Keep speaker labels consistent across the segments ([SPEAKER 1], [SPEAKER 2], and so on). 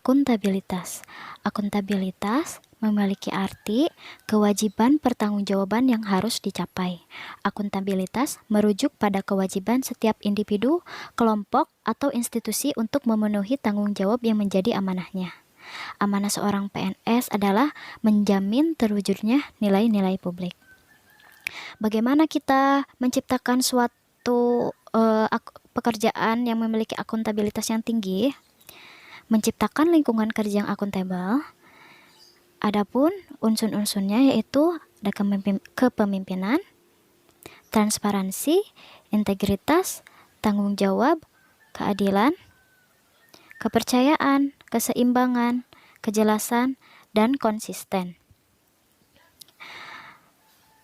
[SPEAKER 1] Akuntabilitas. Akuntabilitas memiliki arti kewajiban pertanggungjawaban yang harus dicapai. Akuntabilitas merujuk pada kewajiban setiap individu, kelompok, atau institusi untuk memenuhi tanggung jawab yang menjadi amanahnya. Amanah seorang PNS adalah menjamin terwujudnya nilai-nilai publik. Bagaimana kita menciptakan suatu pekerjaan yang memiliki akuntabilitas yang tinggi? Menciptakan lingkungan kerja yang akuntabel. Adapun unsur-unsurnya yaitu ada kepemimpinan, transparansi, integritas, tanggung jawab, keadilan, kepercayaan, keseimbangan, kejelasan, dan konsisten.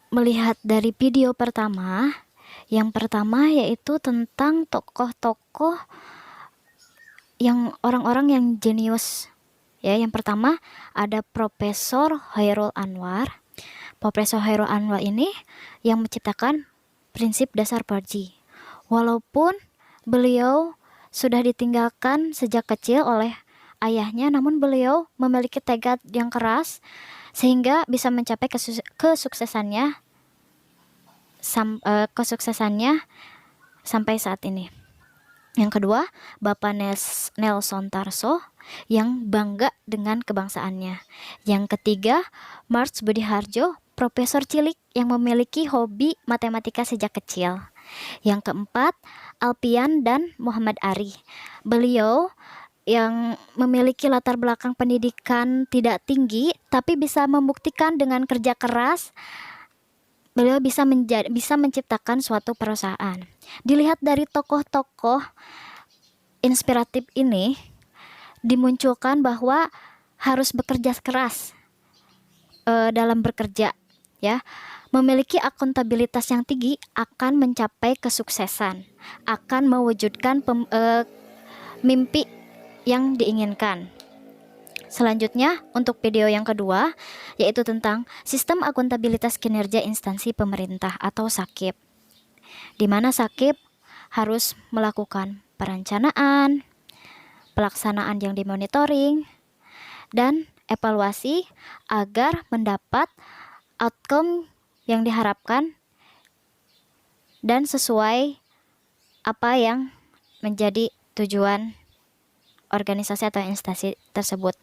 [SPEAKER 1] Melihat dari video pertama, yang pertama yaitu tentang tokoh-tokoh yang orang-orang yang jenius. Ya, yang pertama ada Profesor Chairul Anwar. Profesor Chairul Anwar ini yang menciptakan prinsip dasar Perji. Walaupun beliau sudah ditinggalkan sejak kecil oleh ayahnya, namun beliau memiliki tekad yang keras sehingga bisa mencapai kesuksesannya sampai saat ini. Yang kedua, Bapak Nelson Tarso yang bangga dengan kebangsaannya. Yang ketiga, Mars Budiharjo, profesor cilik yang memiliki hobi matematika sejak kecil. Yang keempat, Alpian dan Muhammad Ari. Beliau yang memiliki latar belakang pendidikan tidak tinggi, tapi bisa membuktikan dengan kerja keras beliau bisa menciptakan suatu perusahaan. Dilihat dari tokoh-tokoh inspiratif ini, dimunculkan bahwa harus bekerja keras dalam bekerja, ya. Memiliki akuntabilitas yang tinggi akan mencapai kesuksesan, akan mewujudkan mimpi yang diinginkan. Selanjutnya, untuk video yang kedua, yaitu tentang Sistem Akuntabilitas Kinerja Instansi Pemerintah atau SAKIP, di mana SAKIP harus melakukan perencanaan, pelaksanaan yang dimonitoring, dan evaluasi agar mendapat outcome yang diharapkan dan sesuai apa yang menjadi tujuan organisasi atau instansi tersebut.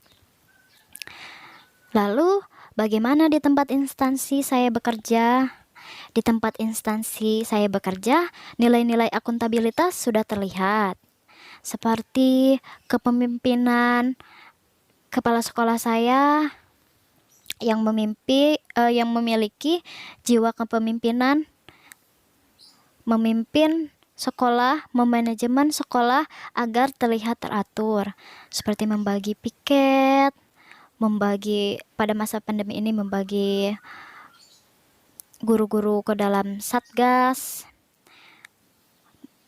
[SPEAKER 1] Lalu, bagaimana di tempat instansi saya bekerja? Di tempat instansi saya bekerja, nilai-nilai akuntabilitas sudah terlihat. Seperti kepemimpinan kepala sekolah saya yang memiliki jiwa kepemimpinan, memimpin sekolah, memanajemen sekolah agar terlihat teratur, seperti membagi piket, pada masa pandemi ini membagi guru-guru ke dalam satgas,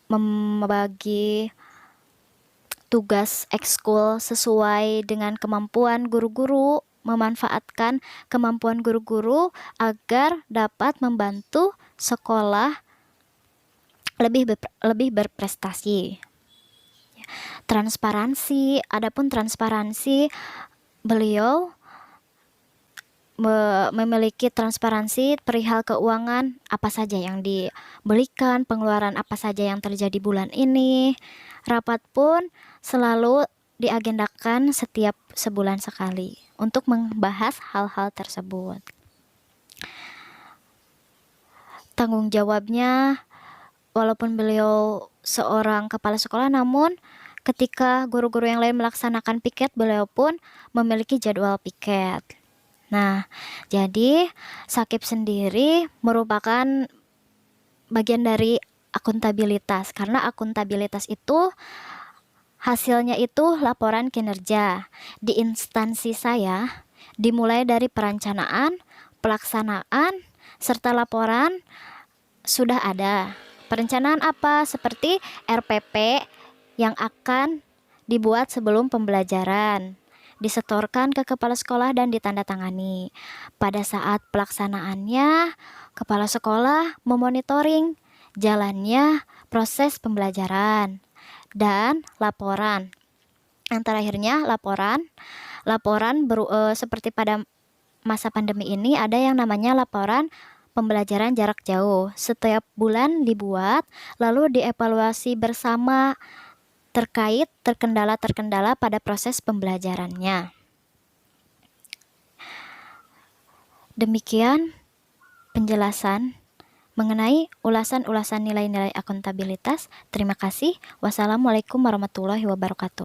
[SPEAKER 1] membagi tugas ekskul sesuai dengan kemampuan guru-guru, memanfaatkan kemampuan guru-guru agar dapat membantu sekolah lebih berprestasi. Transparansi, adapun transparansi, beliau memiliki transparansi perihal keuangan, apa saja yang dibelikan, pengeluaran apa saja yang terjadi bulan ini. Rapat pun selalu diagendakan setiap sebulan sekali untuk membahas hal-hal tersebut. Tanggung jawabnya, walaupun beliau seorang kepala sekolah, namun ketika guru-guru yang lain melaksanakan piket, beliau pun memiliki jadwal piket. Nah, jadi SAKIP sendiri merupakan bagian dari akuntabilitas, karena akuntabilitas itu hasilnya itu laporan kinerja. Di instansi saya dimulai dari perencanaan, pelaksanaan, serta laporan sudah ada. Perencanaan apa? Seperti RPP yang akan dibuat sebelum pembelajaran, disetorkan ke kepala sekolah dan ditandatangani. Pada saat pelaksanaannya, kepala sekolah memonitoring jalannya proses pembelajaran dan laporan Yang terakhirnya laporan. Seperti pada masa pandemi ini ada yang namanya laporan pembelajaran jarak jauh. Setiap bulan dibuat, lalu dievaluasi bersama terkait terkendala-terkendala pada proses pembelajarannya. Demikian penjelasan mengenai ulasan-ulasan nilai-nilai akuntabilitas. Terima kasih. Wassalamualaikum warahmatullahi wabarakatuh.